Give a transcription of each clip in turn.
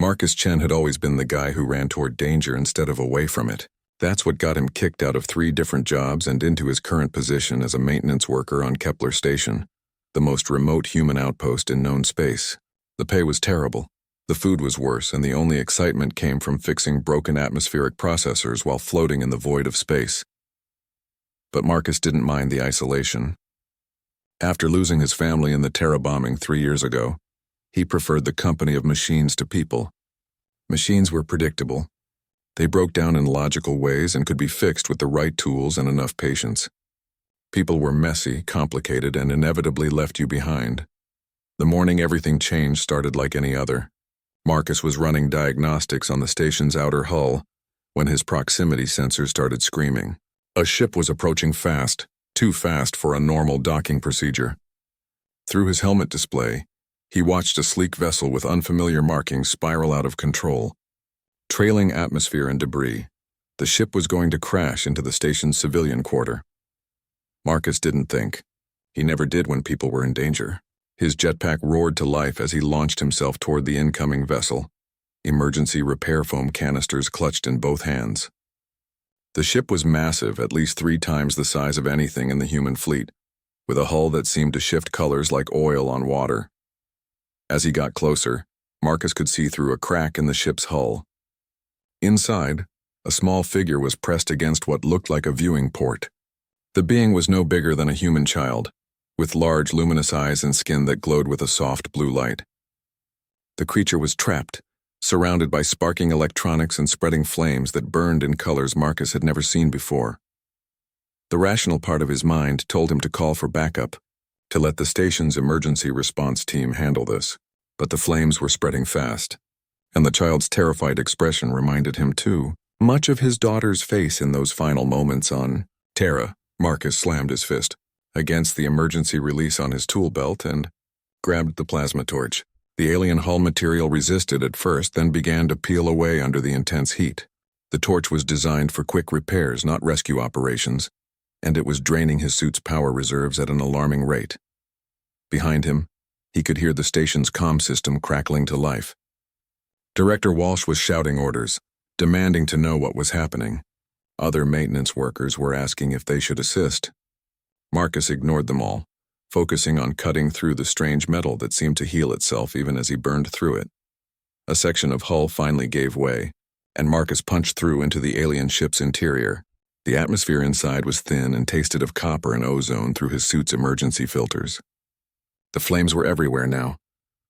Marcus Chen had always been the guy who ran toward danger instead of away from it. That's what got him kicked out of 3 different jobs and into his current position as a maintenance worker on Kepler Station, the most remote human outpost in known space. The pay was terrible, the food was worse, and the only excitement came from fixing broken atmospheric processors while floating in the void of space. But Marcus didn't mind the isolation. After losing his family in the Terra bombing 3 years ago, he preferred the company of machines to people. Machines were predictable. They broke down in logical ways and could be fixed with the right tools and enough patience. People were messy, complicated, and inevitably left you behind. The morning everything changed started like any other. Marcus was running diagnostics on the station's outer hull when his proximity sensor started screaming. A ship was approaching fast, too fast for a normal docking procedure. Through his helmet display, he watched a sleek vessel with unfamiliar markings spiral out of control. Trailing atmosphere and debris, the ship was going to crash into the station's civilian quarter. Marcus didn't think. He never did when people were in danger. His jetpack roared to life as he launched himself toward the incoming vessel, emergency repair foam canisters clutched in both hands. The ship was massive, at least 3 times the size of anything in the human fleet, with a hull that seemed to shift colors like oil on water. As he got closer, Marcus could see through a crack in the ship's hull. Inside, a small figure was pressed against what looked like a viewing port. The being was no bigger than a human child, with large luminous eyes and skin that glowed with a soft blue light. The creature was trapped, surrounded by sparking electronics and spreading flames that burned in colors Marcus had never seen before. The rational part of his mind told him to call for backup, to let the station's emergency response team handle this. But the flames were spreading fast, and the child's terrified expression reminded him too much of his daughter's face in those final moments on Terra. Marcus slammed his fist against the emergency release on his tool belt and grabbed the plasma torch. The alien hull material resisted at first, then began to peel away under the intense heat. The torch was designed for quick repairs, not rescue operations, and it was draining his suit's power reserves at an alarming rate. Behind him, he could hear the station's comm system crackling to life. Director Walsh was shouting orders, demanding to know what was happening. Other maintenance workers were asking if they should assist. Marcus ignored them all, focusing on cutting through the strange metal that seemed to heal itself even as he burned through it. A section of hull finally gave way, and Marcus punched through into the alien ship's interior. The atmosphere inside was thin and tasted of copper and ozone through his suit's emergency filters. The flames were everywhere now,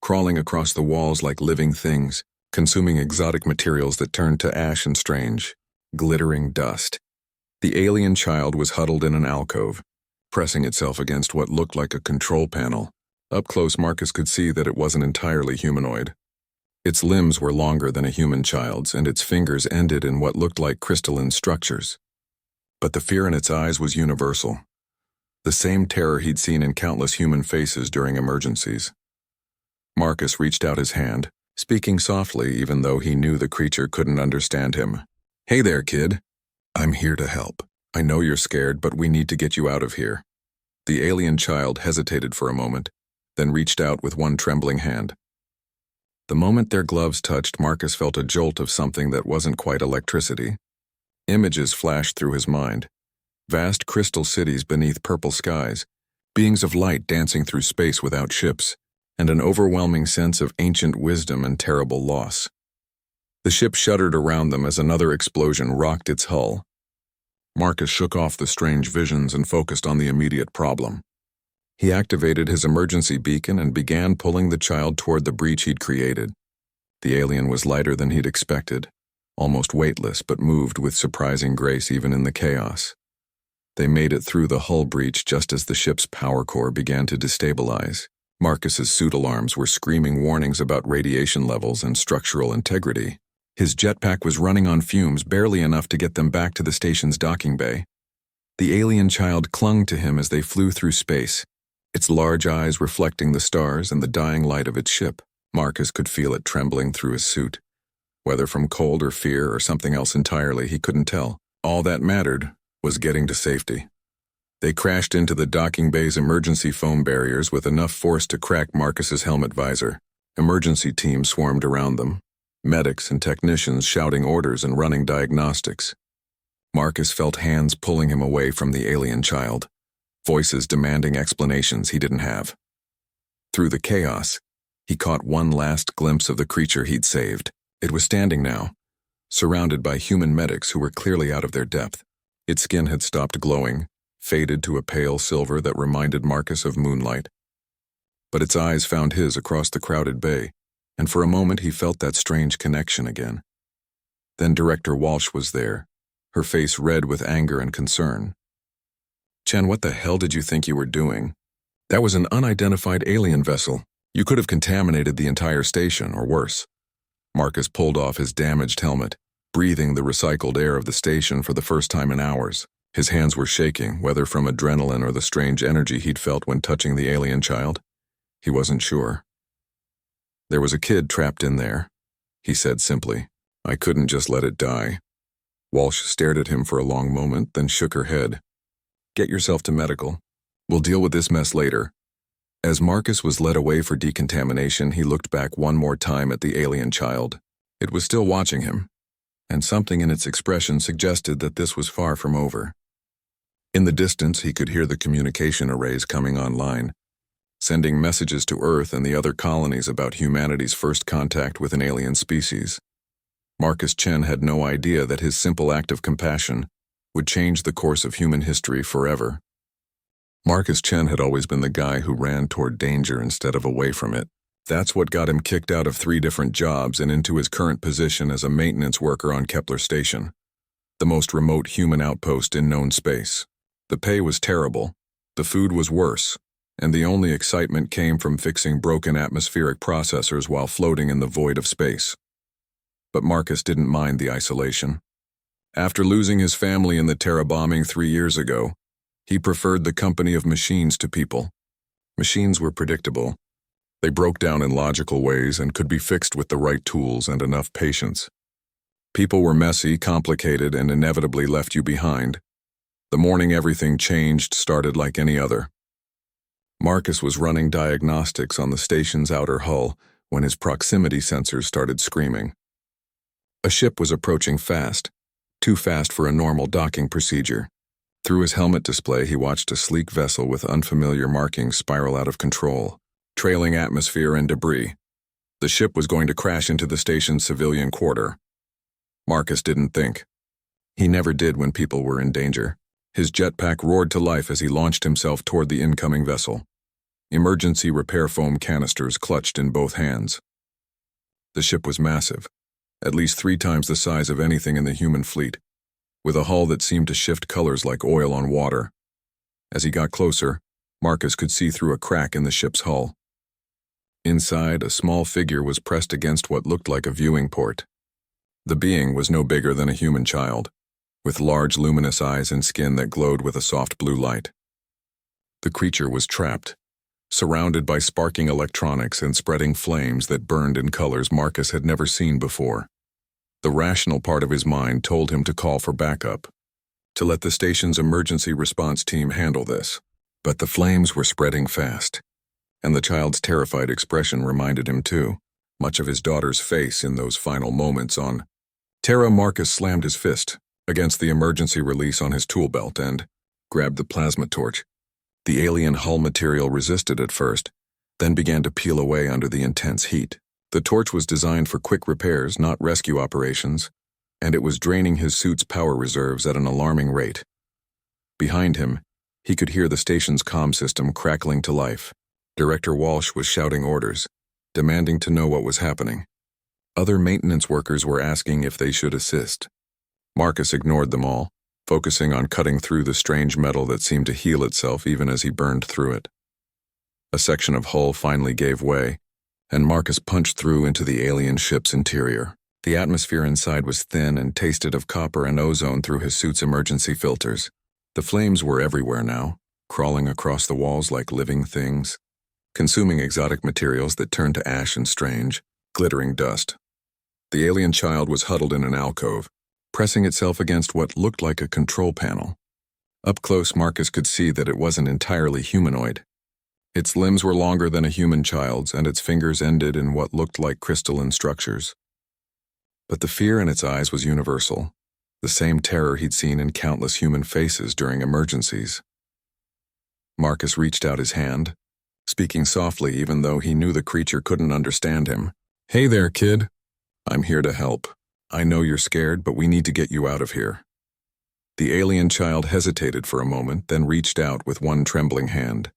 crawling across the walls like living things, consuming exotic materials that turned to ash and strange, glittering dust. The alien child was huddled in an alcove, pressing itself against what looked like a control panel. Up close, Marcus could see that it wasn't entirely humanoid. Its limbs were longer than a human child's, and its fingers ended in what looked like crystalline structures. But the fear in its eyes was universal. The same terror he'd seen in countless human faces during emergencies. Marcus reached out his hand, speaking softly even though he knew the creature couldn't understand him. "Hey there, kid. I'm here to help. I know you're scared, but we need to get you out of here." The alien child hesitated for a moment, then reached out with one trembling hand. The moment their gloves touched, Marcus felt a jolt of something that wasn't quite electricity. Images flashed through his mind. Vast crystal cities beneath purple skies, beings of light dancing through space without ships, and an overwhelming sense of ancient wisdom and terrible loss. The ship shuddered around them as another explosion rocked its hull. Marcus shook off the strange visions and focused on the immediate problem. He activated his emergency beacon and began pulling the child toward the breach he'd created. The alien was lighter than he'd expected, almost weightless, but moved with surprising grace even in the chaos. They made it through the hull breach just as the ship's power core began to destabilize. Marcus's suit alarms were screaming warnings about radiation levels and structural integrity. His jetpack was running on fumes, barely enough to get them back to the station's docking bay. The alien child clung to him as they flew through space, its large eyes reflecting the stars and the dying light of its ship. Marcus could feel it trembling through his suit. Whether from cold or fear or something else entirely, he couldn't tell. All that mattered was getting to safety. They crashed into the docking bay's emergency foam barriers with enough force to crack Marcus's helmet visor. Emergency teams swarmed around them, medics and technicians shouting orders and running diagnostics. Marcus felt hands pulling him away from the alien child, voices demanding explanations he didn't have. Through the chaos, he caught one last glimpse of the creature he'd saved. It was standing now, surrounded by human medics who were clearly out of their depth. Its skin had stopped glowing, faded to a pale silver that reminded Marcus of moonlight. But its eyes found his across the crowded bay, and for a moment he felt that strange connection again. Then Director Walsh was there, her face red with anger and concern. "Chen, what the hell did you think you were doing? That was an unidentified alien vessel. You could have contaminated the entire station, or worse." Marcus pulled off his damaged helmet, breathing the recycled air of the station for the first time in hours. His hands were shaking, whether from adrenaline or the strange energy he'd felt when touching the alien child. He wasn't sure. "There was a kid trapped in there," he said simply. "I couldn't just let it die." Walsh stared at him for a long moment, then shook her head. "Get yourself to medical. We'll deal with this mess later." As Marcus was led away for decontamination, he looked back one more time at the alien child. It was still watching him, and something in its expression suggested that this was far from over. In the distance, he could hear the communication arrays coming online, sending messages to Earth and the other colonies about humanity's first contact with an alien species. Marcus Chen had no idea that his simple act of compassion would change the course of human history forever. Marcus Chen had always been the guy who ran toward danger instead of away from it. That's what got him kicked out of 3 different jobs and into his current position as a maintenance worker on Kepler Station, the most remote human outpost in known space. The pay was terrible, the food was worse, and the only excitement came from fixing broken atmospheric processors while floating in the void of space. But Marcus didn't mind the isolation. After losing his family in the Terra bombing 3 years ago, he preferred the company of machines to people. Machines were predictable. They broke down in logical ways and could be fixed with the right tools and enough patience. People were messy, complicated, and inevitably left you behind. The morning everything changed started like any other. Marcus was running diagnostics on the station's outer hull when his proximity sensors started screaming. A ship was approaching fast, too fast for a normal docking procedure. Through his helmet display, he watched a sleek vessel with unfamiliar markings spiral out of control, trailing atmosphere and debris. The ship was going to crash into the station's civilian quarter. Marcus didn't think. He never did when people were in danger. His jetpack roared to life as he launched himself toward the incoming vessel. Emergency repair foam canisters clutched in both hands. The ship was massive, at least 3 times the size of anything in the human fleet, with a hull that seemed to shift colors like oil on water. As he got closer, Marcus could see through a crack in the ship's hull. Inside, a small figure was pressed against what looked like a viewing port. The being was no bigger than a human child, with large luminous eyes and skin that glowed with a soft blue light. The creature was trapped, surrounded by sparking electronics and spreading flames that burned in colors Marcus had never seen before. The rational part of his mind told him to call for backup, to let the station's emergency response team handle this. But the flames were spreading fast, and the child's terrified expression reminded him too, much of his daughter's face in those final moments on Terra. Marcus slammed his fist against the emergency release on his tool belt and grabbed the plasma torch. The alien hull material resisted at first, then began to peel away under the intense heat. The torch was designed for quick repairs, not rescue operations, and it was draining his suit's power reserves at an alarming rate. Behind him, he could hear the station's comm system crackling to life. Director Walsh was shouting orders, demanding to know what was happening. Other maintenance workers were asking if they should assist. Marcus ignored them all, focusing on cutting through the strange metal that seemed to heal itself even as he burned through it. A section of hull finally gave way, and Marcus punched through into the alien ship's interior. The atmosphere inside was thin and tasted of copper and ozone through his suit's emergency filters. The flames were everywhere now, crawling across the walls like living things, consuming exotic materials that turned to ash and strange, glittering dust. The alien child was huddled in an alcove, pressing itself against what looked like a control panel. Up close, Marcus could see that it wasn't entirely humanoid. Its limbs were longer than a human child's, and its fingers ended in what looked like crystalline structures. But the fear in its eyes was universal, the same terror he'd seen in countless human faces during emergencies. Marcus reached out his hand, speaking softly even though he knew the creature couldn't understand him. "Hey there, kid. I'm here to help. I know you're scared, but we need to get you out of here." The alien child hesitated for a moment, then reached out with one trembling hand.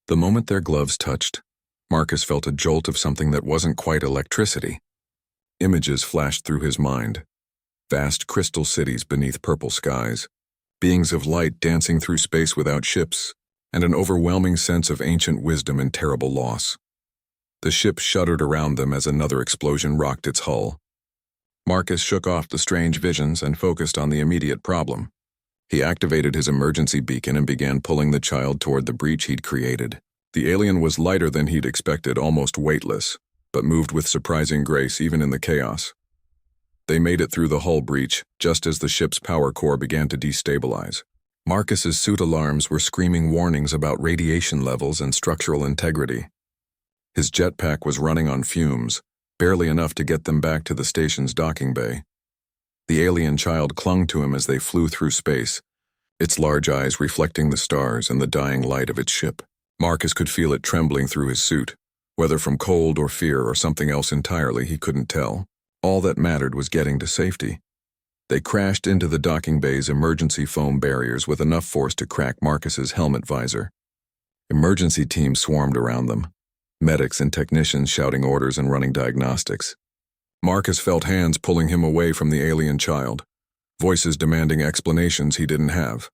The moment their gloves touched, Marcus felt a jolt of something that wasn't quite electricity. Images flashed through his mind. Vast crystal cities beneath purple skies, beings of light dancing through space without ships, and an overwhelming sense of ancient wisdom and terrible loss. The ship shuddered around them as another explosion rocked its hull. Marcus shook off the strange visions and focused on the immediate problem. He activated his emergency beacon and began pulling the child toward the breach he'd created. The alien was lighter than he'd expected, almost weightless, but moved with surprising grace even in the chaos. They made it through the hull breach just as the ship's power core began to destabilize. Marcus's suit alarms were screaming warnings about radiation levels and structural integrity. His jetpack was running on fumes, barely enough to get them back to the station's docking bay. The alien child clung to him as they flew through space, its large eyes reflecting the stars and the dying light of its ship. Marcus could feel it trembling through his suit, whether from cold or fear or something else entirely he couldn't tell. All that mattered was getting to safety. They crashed into the docking bay's emergency foam barriers with enough force to crack Marcus's helmet visor. Emergency teams swarmed around them, medics and technicians shouting orders and running diagnostics. Marcus felt hands pulling him away from the alien child, voices demanding explanations he didn't have.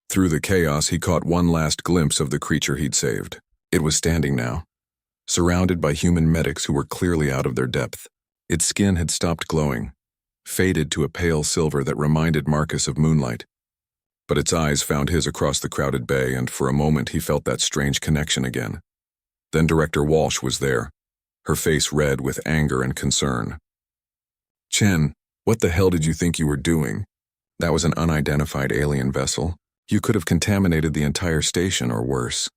Through the chaos, he caught one last glimpse of the creature he'd saved. It was standing now, surrounded by human medics who were clearly out of their depth. Its skin had stopped glowing, faded to a pale silver that reminded Marcus of moonlight. But its eyes found his across the crowded bay, and for a moment he felt that strange connection again. Then Director Walsh was there, her face red with anger and concern. "Chen, what the hell did you think you were doing? That was an unidentified alien vessel. You could have contaminated the entire station or worse."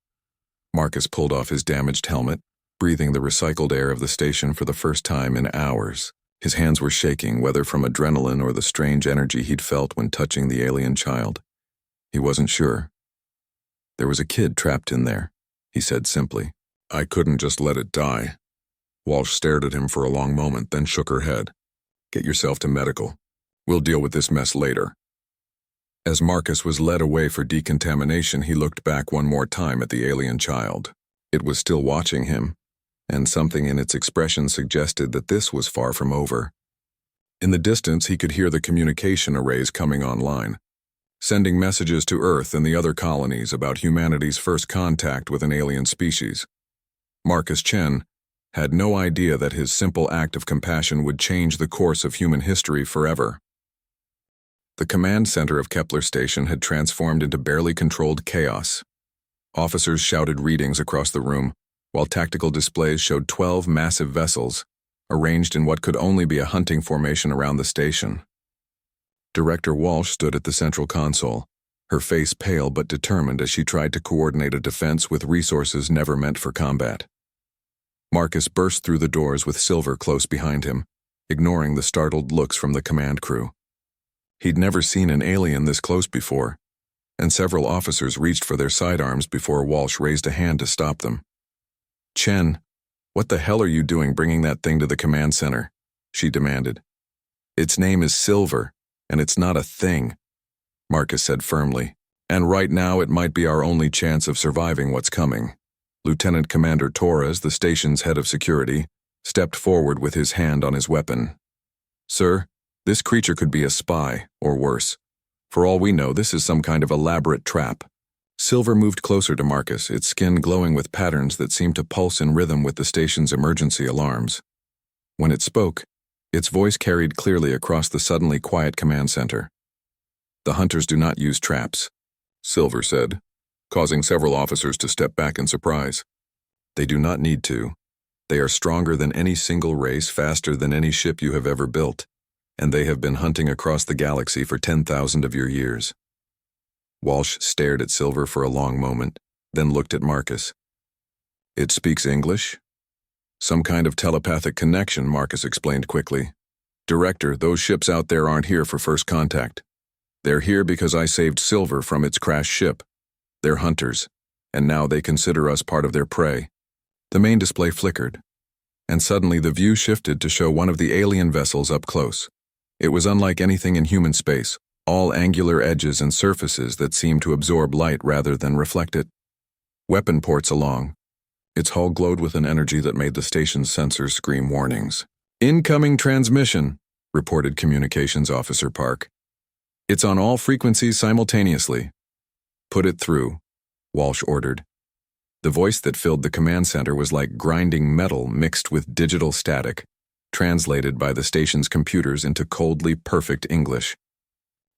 Marcus pulled off his damaged helmet, breathing the recycled air of the station for the first time in hours. His hands were shaking, whether from adrenaline or the strange energy he'd felt when touching the alien child. He wasn't sure. "There was a kid trapped in there," he said simply. "I couldn't just let it die." Walsh stared at him for a long moment, then shook her head. "Get yourself to medical. We'll deal with this mess later." As Marcus was led away for decontamination, he looked back one more time at the alien child. It was still watching him, and something in its expression suggested that this was far from over. In the distance, he could hear the communication arrays coming online, sending messages to Earth and the other colonies about humanity's first contact with an alien species. Marcus Chen had no idea that his simple act of compassion would change the course of human history forever. The command center of Kepler Station had transformed into barely controlled chaos. Officers shouted readings across the room, while tactical displays showed 12 massive vessels, arranged in what could only be a hunting formation around the station. Director Walsh stood at the central console, her face pale but determined as she tried to coordinate a defense with resources never meant for combat. Marcus burst through the doors with Silver close behind him, ignoring the startled looks from the command crew. He'd never seen an alien this close before, and several officers reached for their sidearms before Walsh raised a hand to stop them. "Chen, what the hell are you doing bringing that thing to the command center?" she demanded. "Its name is Silver, and it's not a thing," Marcus said firmly. "And right now it might be our only chance of surviving what's coming." Lieutenant Commander Torres, the station's head of security, stepped forward with his hand on his weapon. "Sir, this creature could be a spy, or worse. For all we know, this is some kind of elaborate trap." Silver moved closer to Marcus, its skin glowing with patterns that seemed to pulse in rhythm with the station's emergency alarms. When it spoke, its voice carried clearly across the suddenly quiet command center. "The hunters do not use traps," Silver said, causing several officers to step back in surprise. "They do not need to. They are stronger than any single race, faster than any ship you have ever built, and they have been hunting across the galaxy for 10,000 of your years." Walsh stared at Silver for a long moment, then looked at Marcus. "It speaks English?" "Some kind of telepathic connection," Marcus explained quickly. Director, those ships out there aren't here for first contact. They're here because I saved Silver from its crashed ship. They're hunters, and now they consider us part of their prey. The main display flickered, and suddenly the view shifted to show one of the alien vessels up close. It was unlike anything in human space, all angular edges and surfaces that seemed to absorb light rather than reflect it. Weapon ports along. Its hull glowed with an energy that made the station's sensors scream warnings. "Incoming transmission," reported Communications Officer Park. "It's on all frequencies simultaneously." "Put it through," Walsh ordered. The voice that filled the command center was like grinding metal mixed with digital static, translated by the station's computers into coldly perfect English.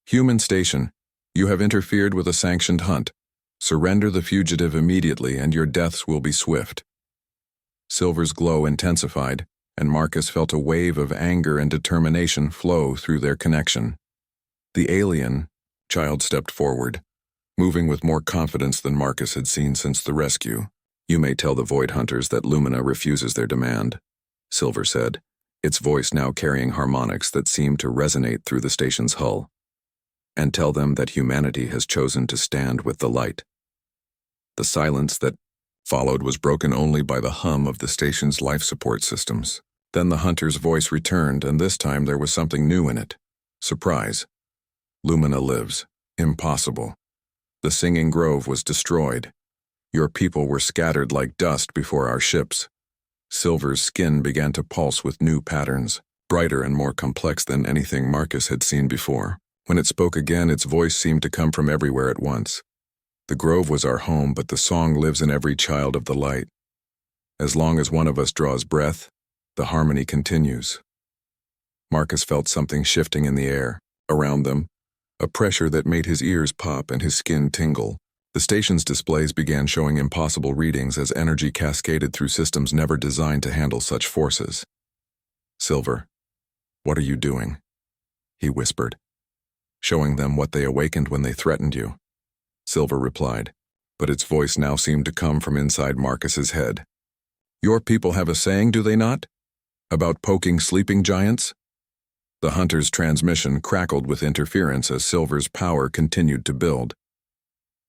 "Human station, you have interfered with a sanctioned hunt. Surrender the fugitive immediately and your deaths will be swift." Silver's glow intensified, and Marcus felt a wave of anger and determination flow through their connection. The alien child stepped forward, moving with more confidence than Marcus had seen since the rescue. "You may tell the Void Hunters that Lumina refuses their demand," Silver said, its voice now carrying harmonics that seemed to resonate through the station's hull. "And tell them that humanity has chosen to stand with the light." The silence that followed was broken only by the hum of the station's life support systems. Then the hunter's voice returned, and this time there was something new in it. Surprise. "Lumina lives. Impossible. The Singing Grove was destroyed. Your people were scattered like dust before our ships." Silver's skin began to pulse with new patterns, brighter and more complex than anything Marcus had seen before. When it spoke again, its voice seemed to come from everywhere at once. "The Grove was our home, but the song lives in every child of the light. As long as one of us draws breath, the harmony continues." Marcus felt something shifting in the air, around them, a pressure that made his ears pop and his skin tingle. The station's displays began showing impossible readings as energy cascaded through systems never designed to handle such forces. "Silver, what are you doing?" he whispered. "Showing them what they awakened when they threatened you," Silver replied, but its voice now seemed to come from inside Marcus's head. "Your people have a saying, do they not? About poking sleeping giants?" The hunter's transmission crackled with interference as Silver's power continued to build.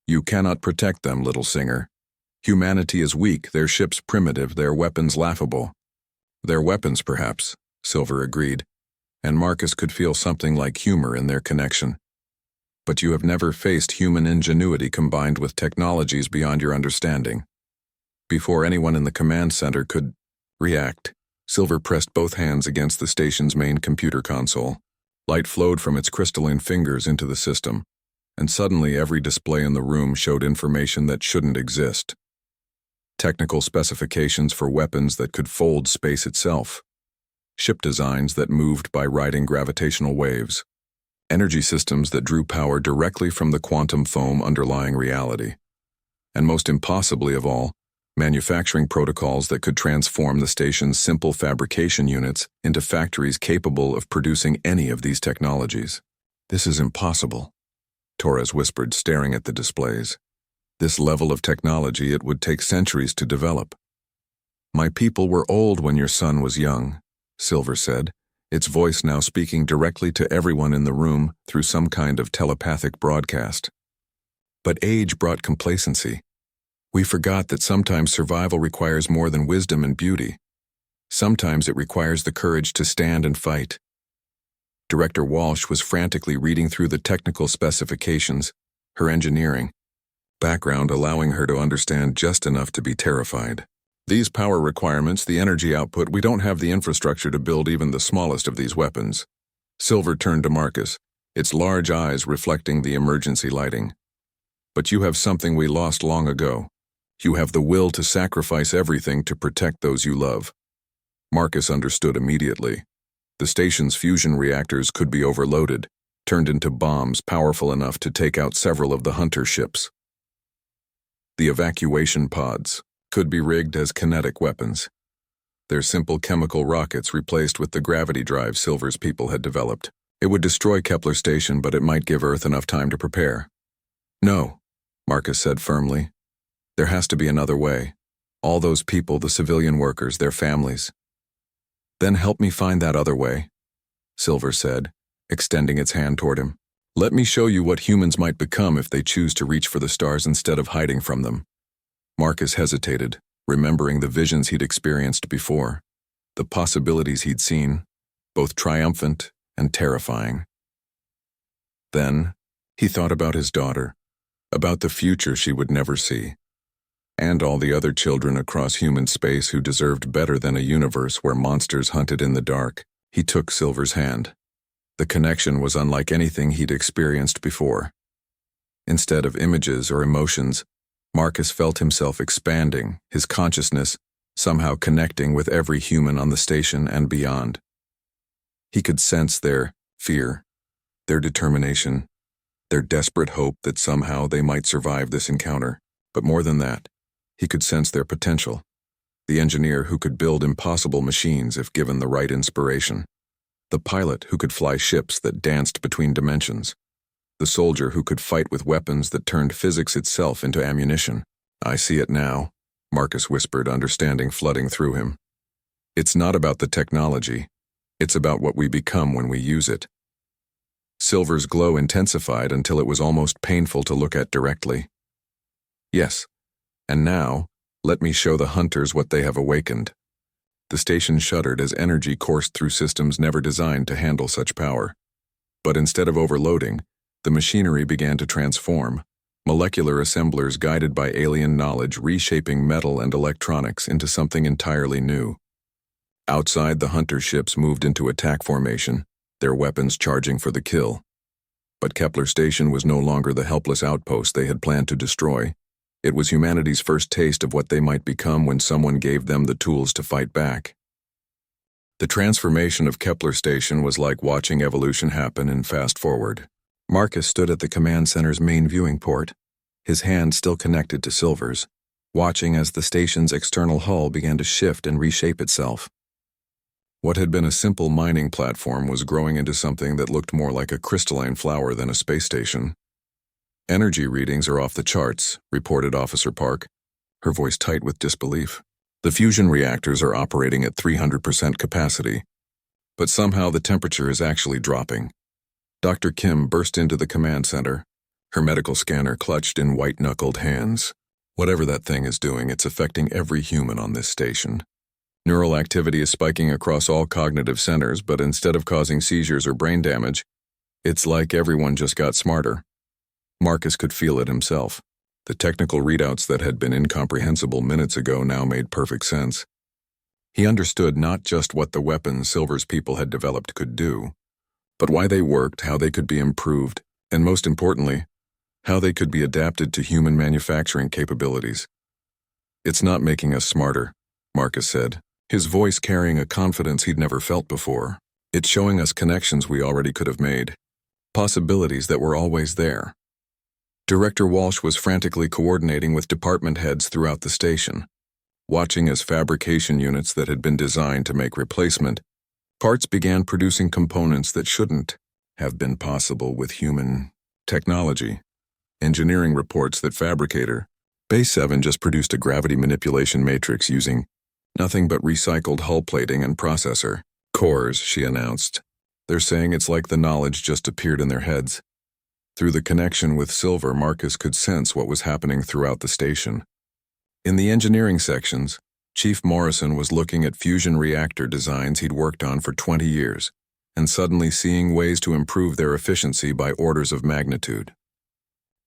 "You cannot protect them, little singer. Humanity is weak, their ships primitive, their weapons laughable." "Their weapons, perhaps," Silver agreed, and Marcus could feel something like humor in their connection. "But you have never faced human ingenuity combined with technologies beyond your understanding." Before anyone in the command center could react, Silver pressed both hands against the station's main computer console. Light flowed from its crystalline fingers into the system, and suddenly every display in the room showed information that shouldn't exist. Technical specifications for weapons that could fold space itself. Ship designs that moved by riding gravitational waves. Energy systems that drew power directly from the quantum foam underlying reality. And most impossibly of all, manufacturing protocols that could transform the station's simple fabrication units into factories capable of producing any of these technologies. "This is impossible," Torres whispered, staring at the displays. "This level of technology, it would take centuries to develop." "My people were old when your son was young," Silver said, its voice now speaking directly to everyone in the room through some kind of telepathic broadcast. "But age brought complacency. We forgot that sometimes survival requires more than wisdom and beauty. Sometimes it requires the courage to stand and fight." Director Walsh was frantically reading through the technical specifications, her engineering background allowing her to understand just enough to be terrified. "These power requirements, the energy output, we don't have the infrastructure to build even the smallest of these weapons." Silver turned to Marcus, its large eyes reflecting the emergency lighting. "But you have something we lost long ago. You have the will to sacrifice everything to protect those you love." Marcus understood immediately. The station's fusion reactors could be overloaded, turned into bombs powerful enough to take out several of the hunter ships. The evacuation pods could be rigged as kinetic weapons, their simple chemical rockets replaced with the gravity drive Silver's people had developed. It would destroy Kepler Station, but it might give Earth enough time to prepare. "No," Marcus said firmly. "There has to be another way. All those people, the civilian workers, their families." "Then help me find that other way." Silver said, extending its hand toward him. Let me show you what humans might become if they choose to reach for the stars instead of hiding from them. Marcus hesitated, remembering the visions he'd experienced before, the possibilities he'd seen, both triumphant and terrifying. Then, he thought about his daughter, about the future she would never see, and all the other children across human space who deserved better than a universe where monsters hunted in the dark. He took Silver's hand. The connection was unlike anything he'd experienced before. Instead of images or emotions, Marcus felt himself expanding, his consciousness somehow connecting with every human on the station and beyond. He could sense their fear, their determination, their desperate hope that somehow they might survive this encounter. But more than that, he could sense their potential, the engineer who could build impossible machines if given the right inspiration, the pilot who could fly ships that danced between dimensions, the soldier who could fight with weapons that turned physics itself into ammunition. I see it now, Marcus whispered, understanding flooding through him. It's not about the technology. It's about what we become when we use it. Silver's glow intensified until it was almost painful to look at directly. Yes, and now, let me show the hunters what they have awakened. The station shuddered as energy coursed through systems never designed to handle such power. But instead of overloading, the machinery began to transform, molecular assemblers guided by alien knowledge reshaping metal and electronics into something entirely new. Outside, the hunter ships moved into attack formation, their weapons charging for the kill. But Kepler Station was no longer the helpless outpost they had planned to destroy. It was humanity's first taste of what they might become when someone gave them the tools to fight back. The transformation of Kepler Station was like watching evolution happen in fast forward. Marcus stood at the command center's main viewing port, his hand still connected to Silver's, watching as the station's external hull began to shift and reshape itself. What had been a simple mining platform was growing into something that looked more like a crystalline flower than a space station. Energy readings are off the charts, reported Officer Park, her voice tight with disbelief. The fusion reactors are operating at 300% capacity, but somehow the temperature is actually dropping. Dr. Kim burst into the command center, her medical scanner clutched in white-knuckled hands. Whatever that thing is doing, it's affecting every human on this station. Neural activity is spiking across all cognitive centers, but instead of causing seizures or brain damage, it's like everyone just got smarter. Marcus could feel it himself. The technical readouts that had been incomprehensible minutes ago now made perfect sense. He understood not just what the weapons Silver's people had developed could do, but why they worked, how they could be improved, and most importantly, how they could be adapted to human manufacturing capabilities. It's not making us smarter, Marcus said, his voice carrying a confidence he'd never felt before. It's showing us connections we already could have made, possibilities that were always there. Director Walsh was frantically coordinating with department heads throughout the station, watching as fabrication units that had been designed to make replacement parts began producing components that shouldn't have been possible with human technology. Engineering reports that fabricator, Base 7 just produced a gravity manipulation matrix using nothing but recycled hull plating and processor cores, she announced. They're saying it's like the knowledge just appeared in their heads. Through the connection with Silver, Marcus could sense what was happening throughout the station. In the engineering sections, Chief Morrison was looking at fusion reactor designs he'd worked on for 20 years, and suddenly seeing ways to improve their efficiency by orders of magnitude.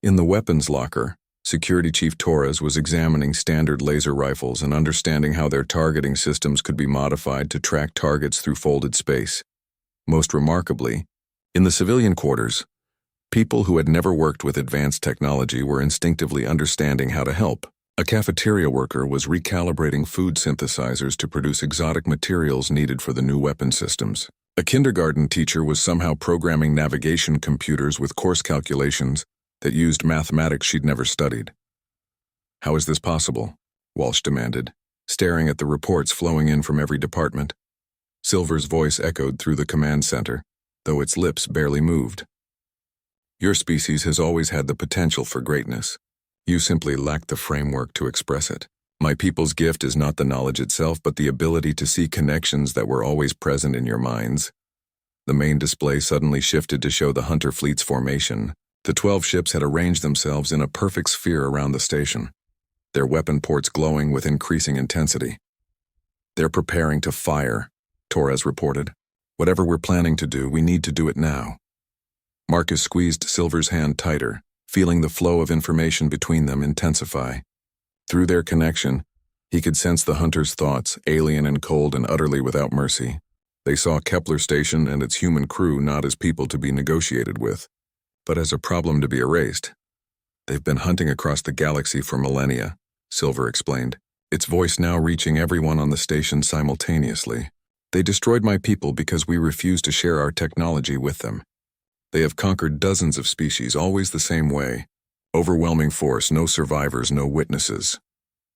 In the weapons locker, Security Chief Torres was examining standard laser rifles and understanding how their targeting systems could be modified to track targets through folded space. Most remarkably, in the civilian quarters, people who had never worked with advanced technology were instinctively understanding how to help. A cafeteria worker was recalibrating food synthesizers to produce exotic materials needed for the new weapon systems. A kindergarten teacher was somehow programming navigation computers with course calculations that used mathematics she'd never studied. How is this possible? Walsh demanded, staring at the reports flowing in from every department. Silver's voice echoed through the command center, though its lips barely moved. Your species has always had the potential for greatness. You simply lack the framework to express it. My people's gift is not the knowledge itself, but the ability to see connections that were always present in your minds. The main display suddenly shifted to show the Hunter fleet's formation. The 12 ships had arranged themselves in a perfect sphere around the station, their weapon ports glowing with increasing intensity. "They're preparing to fire," Torres reported. "Whatever we're planning to do, we need to do it now." Marcus squeezed Silver's hand tighter, feeling the flow of information between them intensify. Through their connection, he could sense the Hunter's thoughts, alien and cold and utterly without mercy. They saw Kepler Station and its human crew not as people to be negotiated with, but as a problem to be erased. "They've been hunting across the galaxy for millennia," Silver explained, its voice now reaching everyone on the station simultaneously. "They destroyed my people because we refused to share our technology with them. They have conquered dozens of species, always the same way. Overwhelming force, no survivors, no witnesses.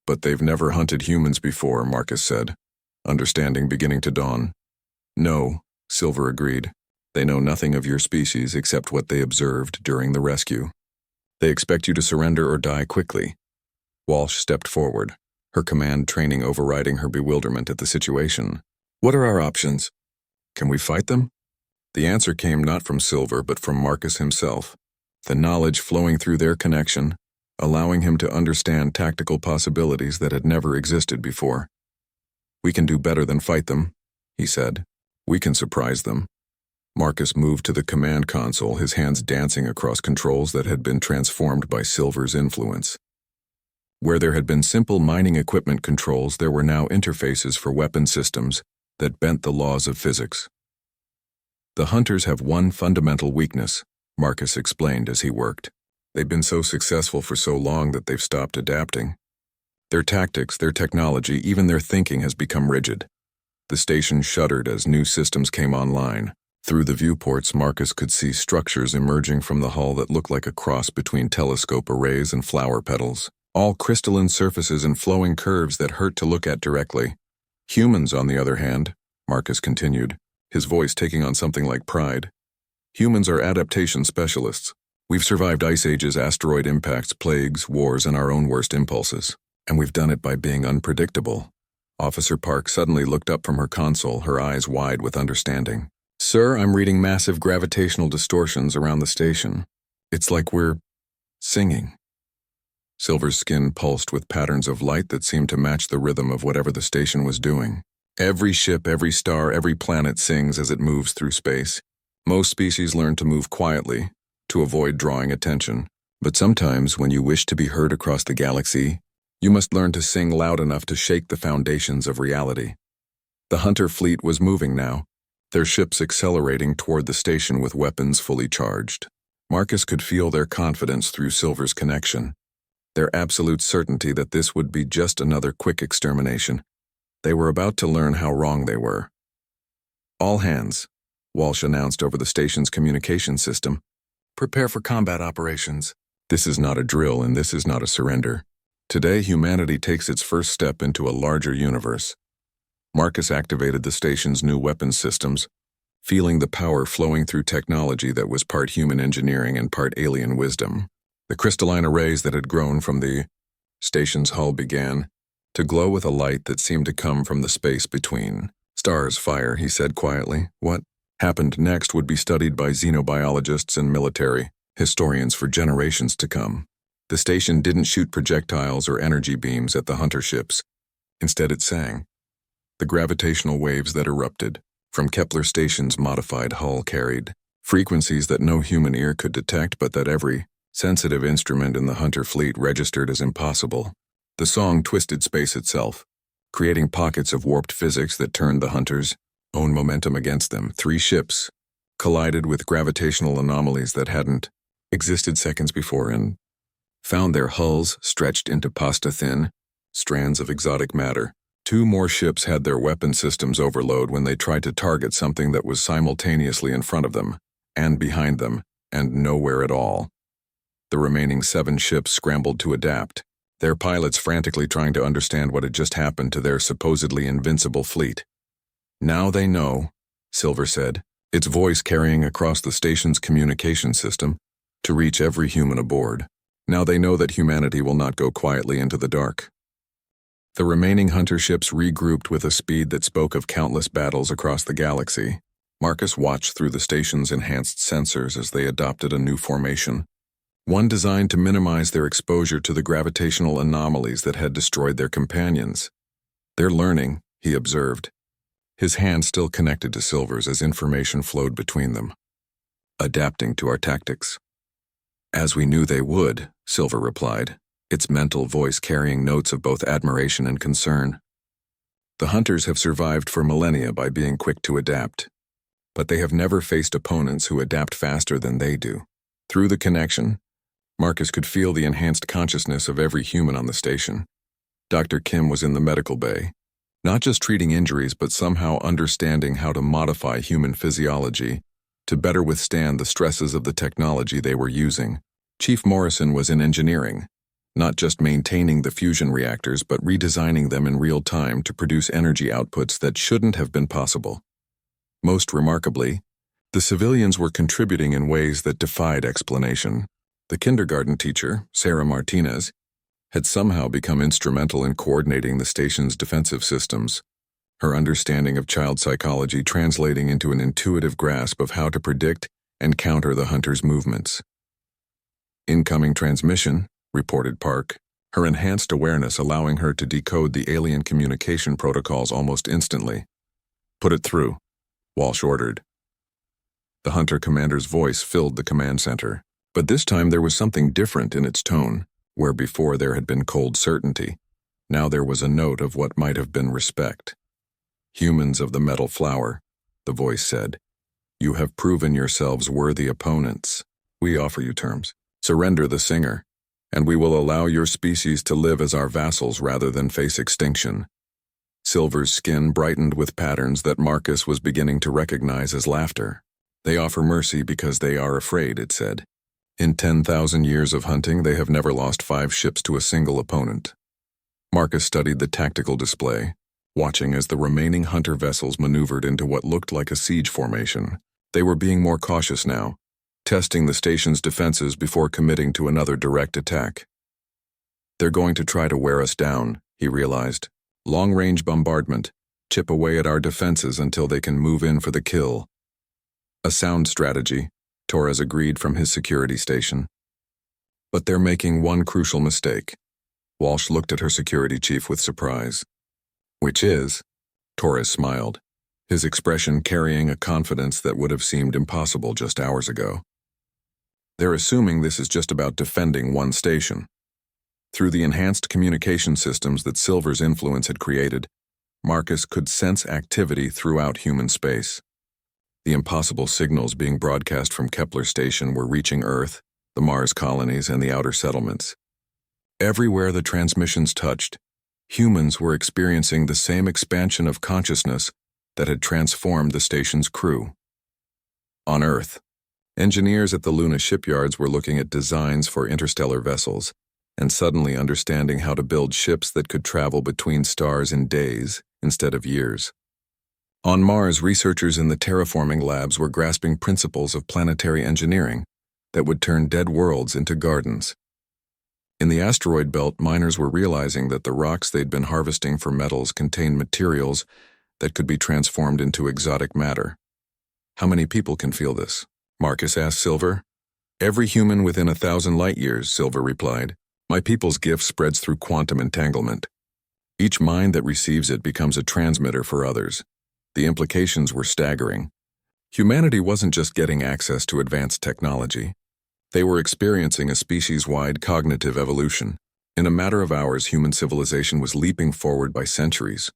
But they've never hunted humans before," Marcus said, understanding beginning to dawn. "No," Silver agreed. "They know nothing of your species except what they observed during the rescue. They expect you to surrender or die quickly." Walsh stepped forward, her command training overriding her bewilderment at the situation. "What are our options? Can we fight them?" The answer came not from Silver but from Marcus himself, the knowledge flowing through their connection, allowing him to understand tactical possibilities that had never existed before. "We can do better than fight them," he said. "We can surprise them." Marcus moved to the command console, his hands dancing across controls that had been transformed by Silver's influence. Where there had been simple mining equipment controls, there were now interfaces for weapon systems that bent the laws of physics. "The Hunters have one fundamental weakness," Marcus explained as he worked. "They've been so successful for so long that they've stopped adapting. Their tactics, their technology, even their thinking has become rigid." The station shuddered as new systems came online. Through the viewports, Marcus could see structures emerging from the hull that looked like a cross between telescope arrays and flower petals, all crystalline surfaces and flowing curves that hurt to look at directly. "Humans, on the other hand," Marcus continued, his voice taking on something like pride. "Humans are adaptation specialists. We've survived ice ages, asteroid impacts, plagues, wars, and our own worst impulses. And we've done it by being unpredictable." Officer Park suddenly looked up from her console, her eyes wide with understanding. "Sir, I'm reading massive gravitational distortions around the station. It's like we're singing." Silver's skin pulsed with patterns of light that seemed to match the rhythm of whatever the station was doing. "Every ship, every star, every planet sings as it moves through space. Most species learn to move quietly, to avoid drawing attention. But sometimes, when you wish to be heard across the galaxy, you must learn to sing loud enough to shake the foundations of reality." The Hunter fleet was moving now, their ships accelerating toward the station with weapons fully charged. Marcus could feel their confidence through Silver's connection, their absolute certainty that this would be just another quick extermination. They were about to learn how wrong they were. "All hands," Walsh announced over the station's communication system. "Prepare for combat operations. This is not a drill and this is not a surrender. Today, humanity takes its first step into a larger universe." Marcus activated the station's new weapons systems, feeling the power flowing through technology that was part human engineering and part alien wisdom. The crystalline arrays that had grown from the station's hull began to glow with a light that seemed to come from the space between. "Stars, fire," he said quietly. What happened next would be studied by xenobiologists and military historians for generations to come. The station didn't shoot projectiles or energy beams at the Hunter ships. Instead it sang. The gravitational waves that erupted from Kepler Station's modified hull carried frequencies that no human ear could detect but that every sensitive instrument in the Hunter fleet registered as impossible. The song twisted space itself, creating pockets of warped physics that turned the Hunters' own momentum against them. 3 ships collided with gravitational anomalies that hadn't existed seconds before and found their hulls stretched into pasta-thin strands of exotic matter. 2 more ships had their weapon systems overload when they tried to target something that was simultaneously in front of them, and behind them, and nowhere at all. The remaining 7 ships scrambled to adapt, their pilots frantically trying to understand what had just happened to their supposedly invincible fleet. "Now they know," Silver said, its voice carrying across the station's communication system to reach every human aboard. "Now they know that humanity will not go quietly into the dark." The remaining Hunter ships regrouped with a speed that spoke of countless battles across the galaxy. Marcus watched through the station's enhanced sensors as they adopted a new formation, one designed to minimize their exposure to the gravitational anomalies that had destroyed their companions. "They're learning," he observed, his hand still connected to Silver's as information flowed between them. "Adapting to our tactics." "As we knew they would," Silver replied, its mental voice carrying notes of both admiration and concern. "The hunters have survived for millennia by being quick to adapt, but they have never faced opponents who adapt faster than they do." Through the connection, Marcus could feel the enhanced consciousness of every human on the station. Dr. Kim was in the medical bay, not just treating injuries but somehow understanding how to modify human physiology to better withstand the stresses of the technology they were using. Chief Morrison was in engineering, not just maintaining the fusion reactors but redesigning them in real time to produce energy outputs that shouldn't have been possible. Most remarkably, the civilians were contributing in ways that defied explanation. The kindergarten teacher, Sarah Martinez, had somehow become instrumental in coordinating the station's defensive systems, her understanding of child psychology translating into an intuitive grasp of how to predict and counter the hunters' movements. "Incoming transmission," reported Park, her enhanced awareness allowing her to decode the alien communication protocols almost instantly. "Put it through," Walsh ordered. The hunter commander's voice filled the command center, but this time there was something different in its tone. Where before there had been cold certainty, now there was a note of what might have been respect. "Humans of the metal flower," the voice said, "you have proven yourselves worthy opponents. We offer you terms. Surrender the singer, and we will allow your species to live as our vassals rather than face extinction." Silver's skin brightened with patterns that Marcus was beginning to recognize as laughter. "They offer mercy because they are afraid," it said. "In 10,000 years of hunting, they have never lost 5 ships to a single opponent." Marcus studied the tactical display, watching as the remaining hunter vessels maneuvered into what looked like a siege formation. They were being more cautious now, testing the station's defenses before committing to another direct attack. "They're going to try to wear us down," he realized. "Long-range bombardment, chip away at our defenses until they can move in for the kill." "A sound strategy," Torres agreed from his security station. "But they're making one crucial mistake." Walsh looked at her security chief with surprise. "Which is?" Torres smiled, his expression carrying a confidence that would have seemed impossible just hours ago. "They're assuming this is just about defending one station." Through the enhanced communication systems that Silver's influence had created, Marcus could sense activity throughout human space. The impossible signals being broadcast from Kepler Station were reaching Earth, the Mars colonies, and the outer settlements. Everywhere the transmissions touched, humans were experiencing the same expansion of consciousness that had transformed the station's crew. On Earth, engineers at the Luna shipyards were looking at designs for interstellar vessels and suddenly understanding how to build ships that could travel between stars in days instead of years. On Mars, researchers in the terraforming labs were grasping principles of planetary engineering that would turn dead worlds into gardens. In the asteroid belt, miners were realizing that the rocks they'd been harvesting for metals contained materials that could be transformed into exotic matter. "How many people can feel this?" Marcus asked Silver. "Every human within 1,000 light-years," Silver replied. "My people's gift spreads through quantum entanglement. Each mind that receives it becomes a transmitter for others." The implications were staggering. Humanity wasn't just getting access to advanced technology. They were experiencing a species-wide cognitive evolution. In a matter of hours, human civilization was leaping forward by centuries.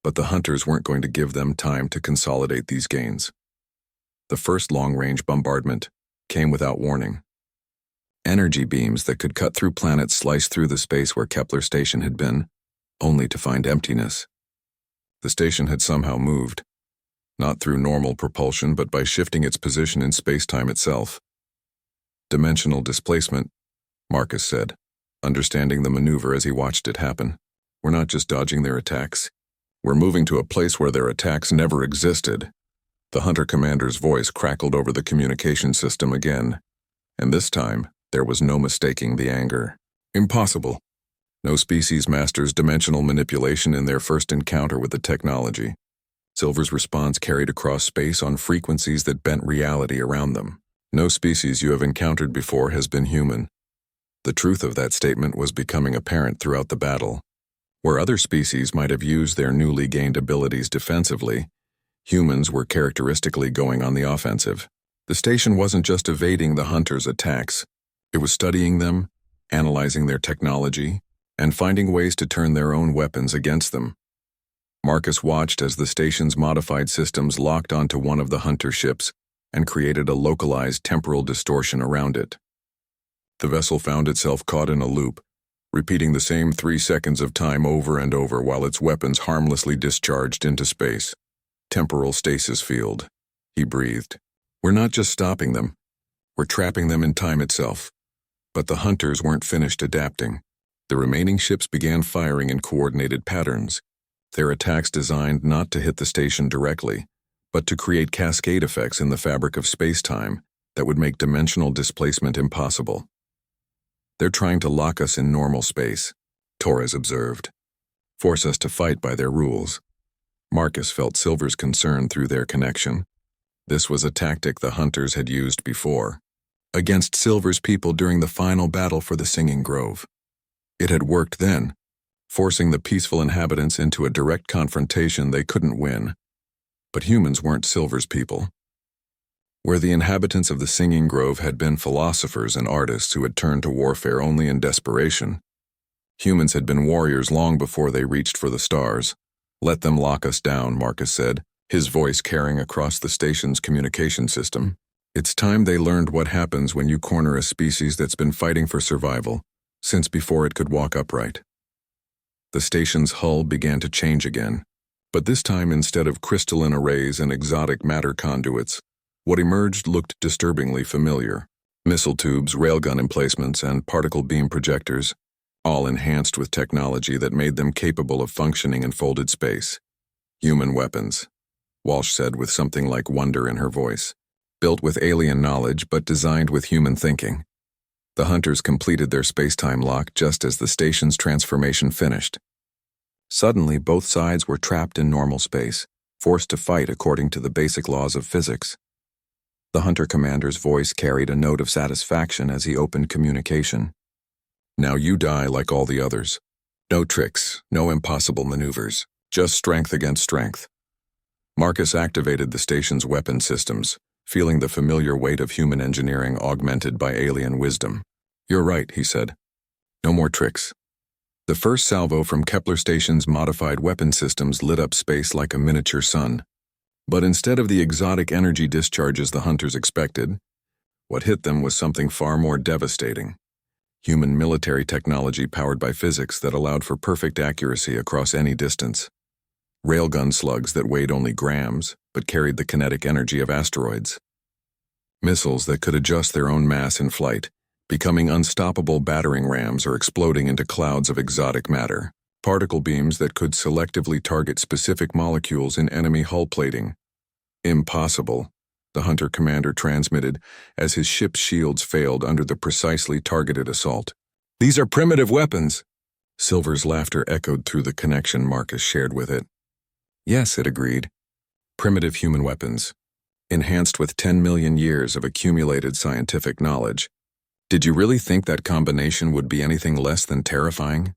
But the hunters weren't going to give them time to consolidate these gains. The first long-range bombardment came without warning. Energy beams that could cut through planets sliced through the space where Kepler Station had been, only to find emptiness. The station had somehow moved, not through normal propulsion but by shifting its position in space-time itself. "Dimensional displacement," Marcus said, understanding the maneuver as he watched it happen. "We're not just dodging their attacks. We're moving to a place where their attacks never existed." The hunter commander's voice crackled over the communication system again, and this time there was no mistaking the anger. "Impossible. No species masters dimensional manipulation in their first encounter with the technology. Silver's response carried across space on frequencies that bent reality around them. No species you have encountered before has been human. The truth of that statement was becoming apparent throughout the battle. Where other species might have used their newly gained abilities defensively, humans were characteristically going on the offensive. The station wasn't just evading the hunters' attacks. It was studying them, analyzing their technology, and finding ways to turn their own weapons against them. Marcus watched as the station's modified systems locked onto one of the hunter ships and created a localized temporal distortion around it. The vessel found itself caught in a loop, repeating the same 3 seconds of time over and over while its weapons harmlessly discharged into space. Temporal stasis field, he breathed. We're not just stopping them, we're trapping them in time itself. But the hunters weren't finished adapting. The remaining ships began firing in coordinated patterns, their attacks designed not to hit the station directly, but to create cascade effects in the fabric of space-time that would make dimensional displacement impossible. They're trying to lock us in normal space, Torres observed. Force us to fight by their rules. Marcus felt Silver's concern through their connection. This was a tactic the hunters had used before, against Silver's people during the final battle for the Singing Grove. It had worked then, forcing the peaceful inhabitants into a direct confrontation they couldn't win. But humans weren't Silver's people. Where the inhabitants of the Singing Grove had been philosophers and artists who had turned to warfare only in desperation, humans had been warriors long before they reached for the stars. Let them lock us down, Marcus said, his voice carrying across the station's communication system. It's time they learned what happens when you corner a species that's been fighting for survival since before it could walk upright. The station's hull began to change again, but this time instead of crystalline arrays and exotic matter conduits, what emerged looked disturbingly familiar. Missile tubes, railgun emplacements, and particle beam projectors, all enhanced with technology that made them capable of functioning in folded space. Human weapons, Walsh said with something like wonder in her voice. Built with alien knowledge but designed with human thinking. The hunters completed their space-time lock just as the station's transformation finished. Suddenly, both sides were trapped in normal space, forced to fight according to the basic laws of physics. The hunter commander's voice carried a note of satisfaction as he opened communication. Now you die like all the others. No tricks, no impossible maneuvers, just strength against strength. Marcus activated the station's weapon systems, feeling the familiar weight of human engineering augmented by alien wisdom. You're right, he said. No more tricks. The first salvo from Kepler Station's modified weapon systems lit up space like a miniature sun. But instead of the exotic energy discharges the hunters expected, what hit them was something far more devastating. Human military technology powered by physics that allowed for perfect accuracy across any distance. Railgun slugs that weighed only grams, but carried the kinetic energy of asteroids. Missiles that could adjust their own mass in flight, becoming unstoppable battering rams or exploding into clouds of exotic matter. Particle beams that could selectively target specific molecules in enemy hull plating. Impossible, the hunter commander transmitted as his ship's shields failed under the precisely targeted assault. These are primitive weapons. Silver's laughter echoed through the connection Marcus shared with it. Yes, it agreed. Primitive human weapons, enhanced with 10 million years of accumulated scientific knowledge. Did you really think that combination would be anything less than terrifying?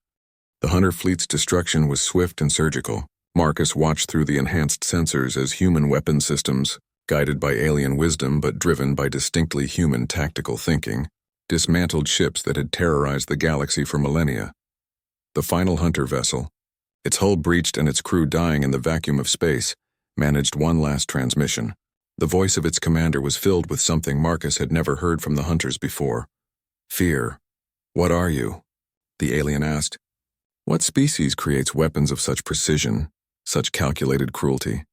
The hunter fleet's destruction was swift and surgical. Marcus watched through the enhanced sensors as human weapon systems, guided by alien wisdom but driven by distinctly human tactical thinking, dismantled ships that had terrorized the galaxy for millennia. The final hunter vessel, its hull breached and its crew dying in the vacuum of space, managed one last transmission. The voice of its commander was filled with something Marcus had never heard from the hunters before. Fear. What are you? The alien asked. What species creates weapons of such precision, such calculated cruelty?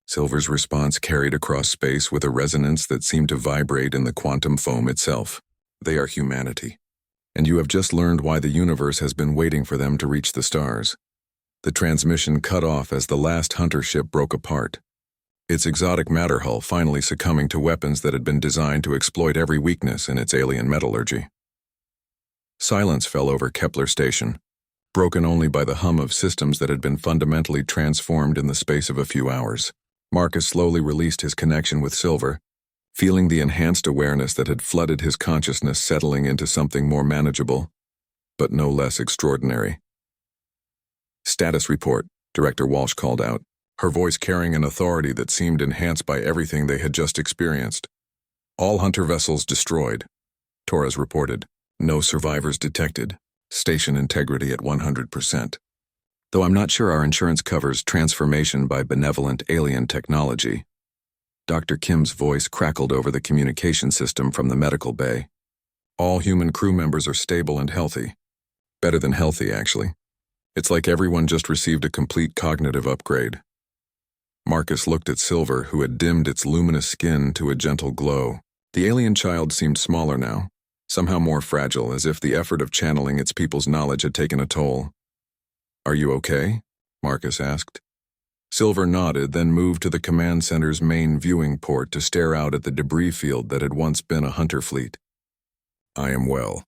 Silver's response carried across space with a resonance that seemed to vibrate in the quantum foam itself. They are humanity. And you have just learned why the universe has been waiting for them to reach the stars. The transmission cut off as the last hunter ship broke apart, its exotic matter hull finally succumbing to weapons that had been designed to exploit every weakness in its alien metallurgy. Silence fell over Kepler Station. broken only by the hum of systems that had been fundamentally transformed in the space of a few hours. Marcus slowly released his connection with Silver, feeling the enhanced awareness that had flooded his consciousness settling into something more manageable, but no less extraordinary. "Status report," Director Walsh called out, her voice carrying an authority that seemed enhanced by everything they had just experienced. "All Hunter vessels destroyed," Torres reported. "No survivors detected. Station integrity at 100%. Though I'm not sure our insurance covers transformation by benevolent alien technology." Dr. Kim's voice crackled over the communication system from the medical bay. "All human crew members are stable and healthy. Better than healthy, actually. It's like everyone just received a complete cognitive upgrade." Marcus looked at Silver, who had dimmed its luminous skin to a gentle glow. The alien child seemed smaller now, somehow more fragile, as if the effort of channeling its people's knowledge had taken a toll. "Are you okay?" Marcus asked. Silver nodded, then moved to the command center's main viewing port to stare out at the debris field that had once been a hunter fleet. "I am well,